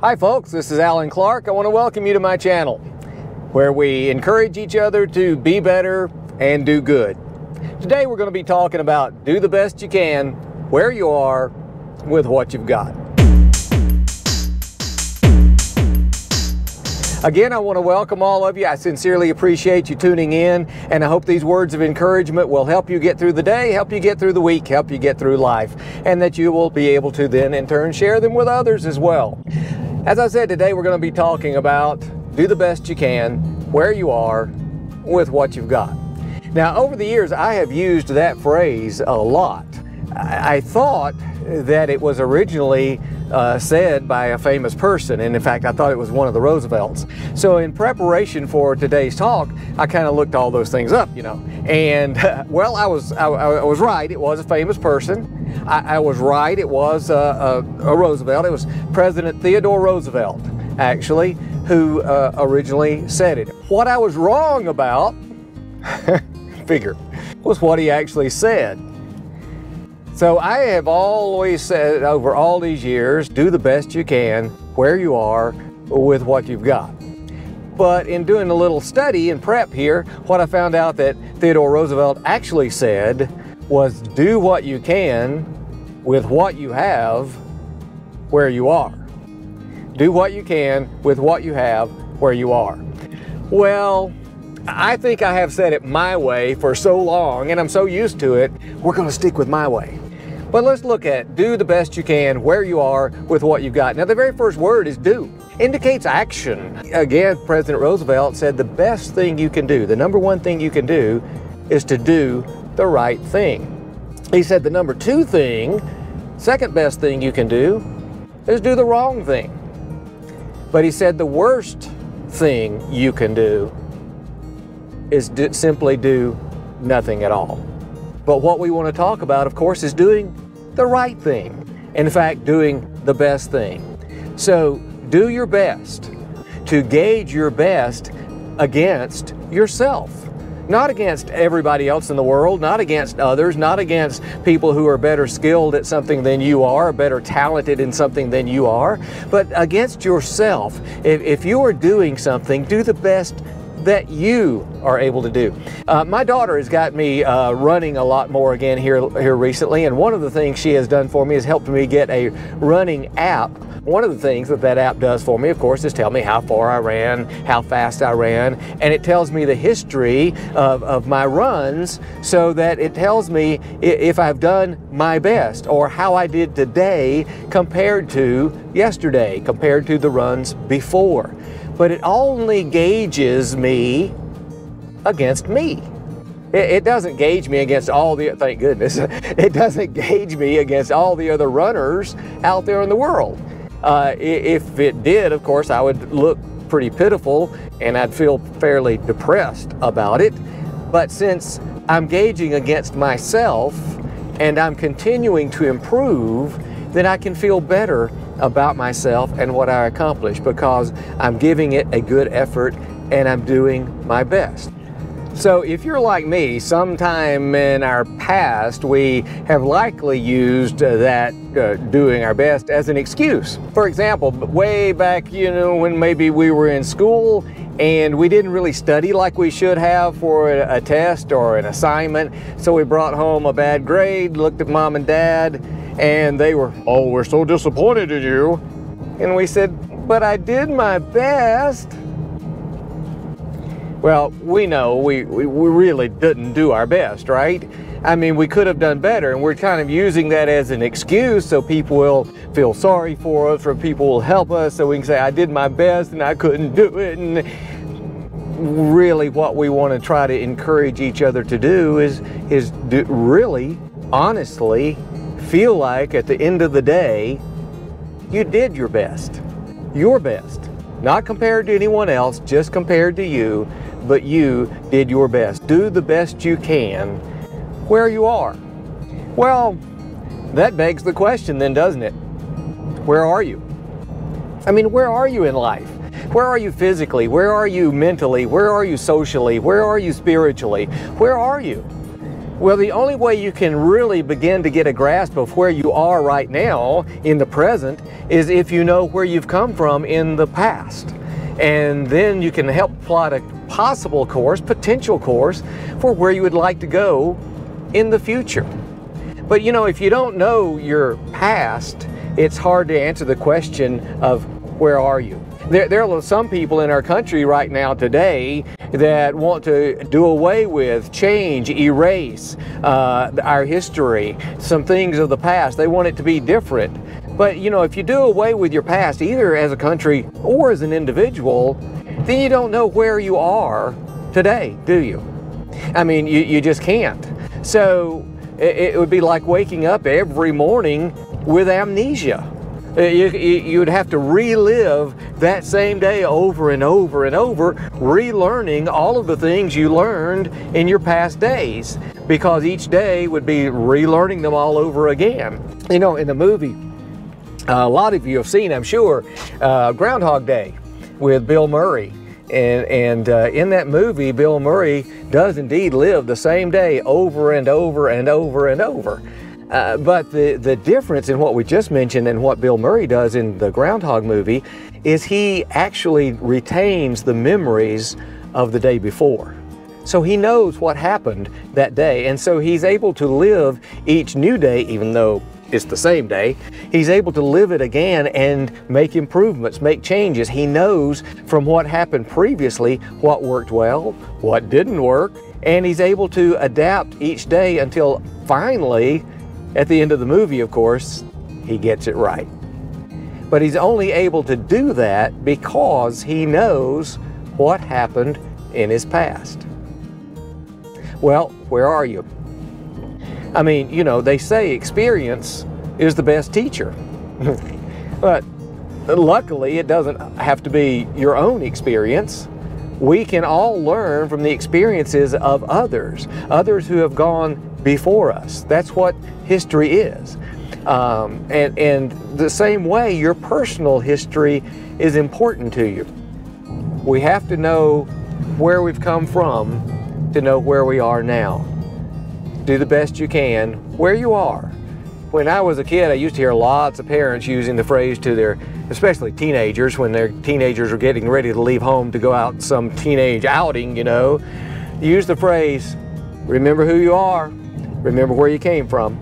Hi folks, this is Alan Clark. I want to welcome you to my channel where we encourage each other to be better and do good. Today we're going to be talking about do the best you can where you are with what you've got. Again, I want to welcome all of you. I sincerely appreciate you tuning in, and I hope these words of encouragement will help you get through the day, help you get through the week, help you get through life, and that you will be able to then in turn share them with others as well. As I said, today we're going to be talking about do the best you can where you are with what you've got. Now, over the years, I have used that phrase a lot. I thought that it was originally said by a famous person, and in fact I thought it was one of the Roosevelts. So in preparation for today's talk, I kind of looked all those things up, and well, I was right. It was a famous person. I was right. It was a Roosevelt. It was President Theodore Roosevelt, actually, who originally said it. What I was wrong about, figure, was what he actually said. So I have always said over all these years, do the best you can where you are with what you've got. But in doing a little study and prep here, what I found out that Theodore Roosevelt actually said was do what you can with what you have where you are. Do what you can with what you have where you are. Well, I think I have said it my way for so long, and I'm so used to it, we're going to stick with my way. But let's look at do the best you can where you are with what you've got. Now, the very first word is do. Indicates action. Again, President Roosevelt said the best thing you can do, the number one thing you can do, is to do the right thing. He said the number two thing, second best thing you can do, is do the wrong thing. But he said the worst thing you can do is simply do nothing at all. But what we want to talk about, of course, is doing the right thing. In fact, doing the best thing. So do your best to gauge your best against yourself. Not against everybody else in the world, not against others, not against people who are better skilled at something than you are, better talented in something than you are, but against yourself. If you are doing something, do the best that you are able to do. My daughter has got me running a lot more again here recently, and one of the things she has done for me is helped me get a running app. One of the things that app does for me, of course, is tell me how far I ran, how fast I ran, and it tells me the history of my runs, so that it tells me if I've done my best or how I did today compared to yesterday, compared to the runs before. But it only gauges me against me. It doesn't gauge me against all the, thank goodness, it doesn't gauge me against all the other runners out there in the world. If it did, of course, I would look pretty pitiful and I'd feel fairly depressed about it. But since I'm gauging against myself and I'm continuing to improve, then I can feel better about myself and what I accomplish because I'm giving it a good effort and I'm doing my best. So if you're like me, sometime in our past we have likely used that doing our best as an excuse. For example, way back, when maybe we were in school and we didn't really study like we should have for a test or an assignment, so we brought home a bad grade, looked at mom and dad, and they were, "Oh, we're so disappointed in you." And we said, "But I did my best." Well, we know we really didn't do our best, right? I mean, we could have done better, and we're kind of using that as an excuse so people will feel sorry for us, or people will help us, so we can say, "I did my best and I couldn't do it." And really what we want to try to encourage each other to do is really, honestly, feel like at the end of the day, you did your best. Your best. Not compared to anyone else, just compared to you, but you did your best. Do the best you can where you are. Well, that begs the question then, doesn't it? Where are you? I mean, where are you in life? Where are you physically? Where are you mentally? Where are you socially? Where are you spiritually? Where are you? Well, the only way you can really begin to get a grasp of where you are right now in the present is if you know where you've come from in the past. And then you can help plot a possible course, potential course, for where you would like to go in the future. But you know, if you don't know your past, it's hard to answer the question of where are you? There are some people in our country right now today that want to do away with, change, erase our history, some things of the past. They want it to be different. But you know, if you do away with your past, either as a country or as an individual, then you don't know where you are today, do you? I mean, you just can't. So it would be like waking up every morning with amnesia. You would have to relive that same day over and over and over, relearning all of the things you learned in your past days, because each day would be relearning them all over again. You know, in the movie, a lot of you have seen, I'm sure, Groundhog Day with Bill Murray. And in that movie, Bill Murray does indeed live the same day over and over and over and over. But the difference in what we just mentioned and what Bill Murray does in the Groundhog movie is he actually retains the memories of the day before. So he knows what happened that day, and so he's able to live each new day, even though it's the same day. He's able to live it again and make improvements, make changes. He knows from what happened previously what worked well, what didn't work, and he's able to adapt each day until finally, at the end of the movie, of course, he gets it right. But he's only able to do that because he knows what happened in his past. Well, where are you? I mean, you know, they say experience is the best teacher. But luckily, it doesn't have to be your own experience. We can all learn from the experiences of others who have gone before us. That's what history is. And the same way, your personal history is important to you. We have to know where we've come from to know where we are now. Do the best you can where you are. When I was a kid, I used to hear lots of parents using the phrase to their, especially teenagers, when their teenagers are getting ready to leave home to go out some teenage outing, you know, use the phrase, remember who you are, remember where you came from.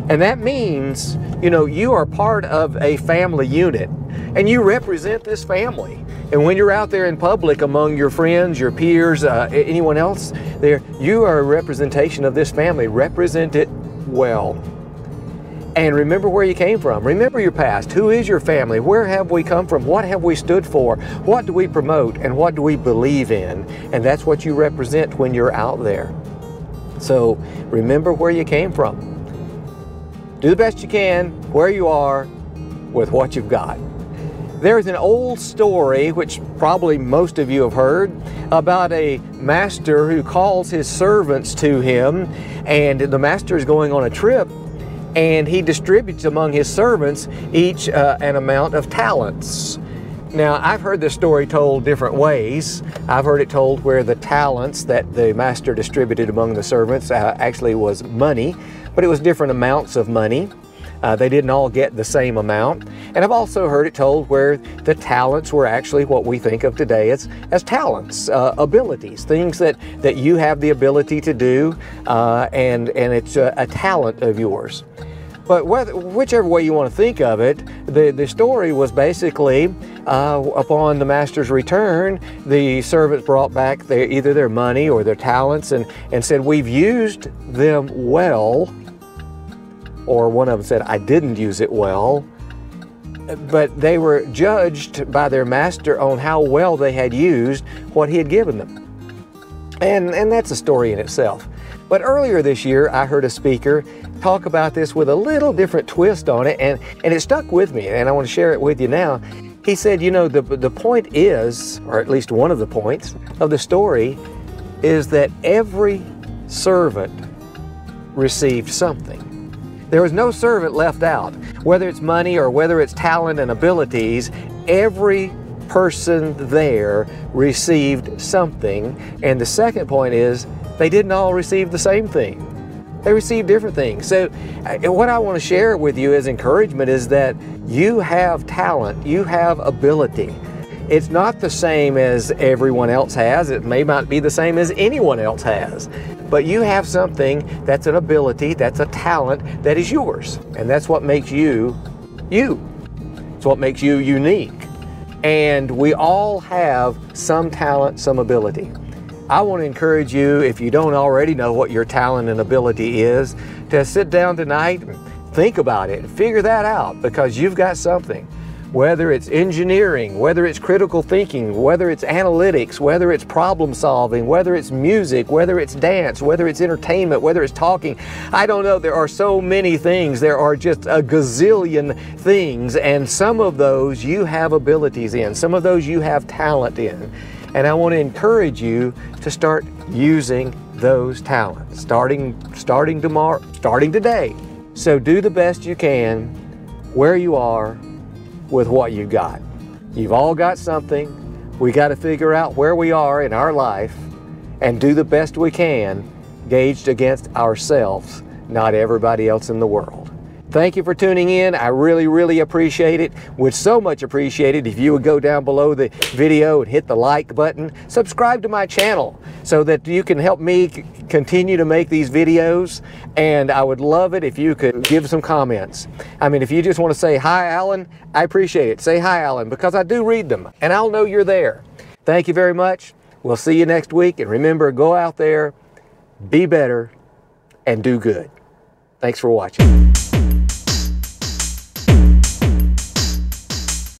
And that means, you know, you are part of a family unit and you represent this family. And when you're out there in public among your friends, your peers, anyone else there, you are a representation of this family. Represent it well. And remember where you came from. Remember your past. Who is your family? Where have we come from? What have we stood for? What do we promote? And what do we believe in? And that's what you represent when you're out there. So remember where you came from. Do the best you can where you are with what you've got. There's an old story, which probably most of you have heard, about a master who calls his servants to him, and the master is going on a trip, and he distributes among his servants each an amount of talents. Now, I've heard this story told different ways. I've heard it told where the talents that the master distributed among the servants actually was money, but it was different amounts of money. They didn't all get the same amount. And I've also heard it told where the talents were actually what we think of today as talents, abilities, things that you have the ability to do, and it's a talent of yours. But whichever way you want to think of it, the story was basically upon the master's return, the servants brought back either their money or their talents and said, we've used them well. Or one of them said, I didn't use it well. But they were judged by their master on how well they had used what he had given them. And that's a story in itself. But earlier this year, I heard a speaker talk about this with a little different twist on it, and it stuck with me, and I want to share it with you now. He said, you know, the point is, or at least one of the points of the story, is that every servant received something. There was no servant left out. Whether it's money or whether it's talent and abilities, every person there received something. And the second point is, they didn't all receive the same thing. They receive different things. So what I want to share with you as encouragement is that you have talent, you have ability. It's not the same as everyone else has. It may not be the same as anyone else has. But you have something that's an ability, that's a talent that is yours. And that's what makes you, you. It's what makes you unique. And we all have some talent, some ability. I want to encourage you, if you don't already know what your talent and ability is, to sit down tonight and think about it and figure that out, because you've got something. Whether it's engineering, whether it's critical thinking, whether it's analytics, whether it's problem solving, whether it's music, whether it's dance, whether it's entertainment, whether it's talking. I don't know, there are so many things. There are just a gazillion things, and some of those you have abilities in. Some of those you have talent in. And I want to encourage you to start using those talents, starting tomorrow, starting today. So do the best you can where you are with what you've got. You've all got something. We got to figure out where we are in our life and do the best we can, gauged against ourselves, not everybody else in the world. Thank you for tuning in. I really appreciate it. Would so much appreciate it if you would go down below the video and hit the like button. Subscribe to my channel so that you can help me continue to make these videos. And I would love it if you could give some comments. I mean, if you just want to say, "Hi, Alan," I appreciate it. Say, "Hi, Alan," because I do read them and I'll know you're there. Thank you very much. We'll see you next week. And remember, go out there, be better, and do good. Thanks for watching.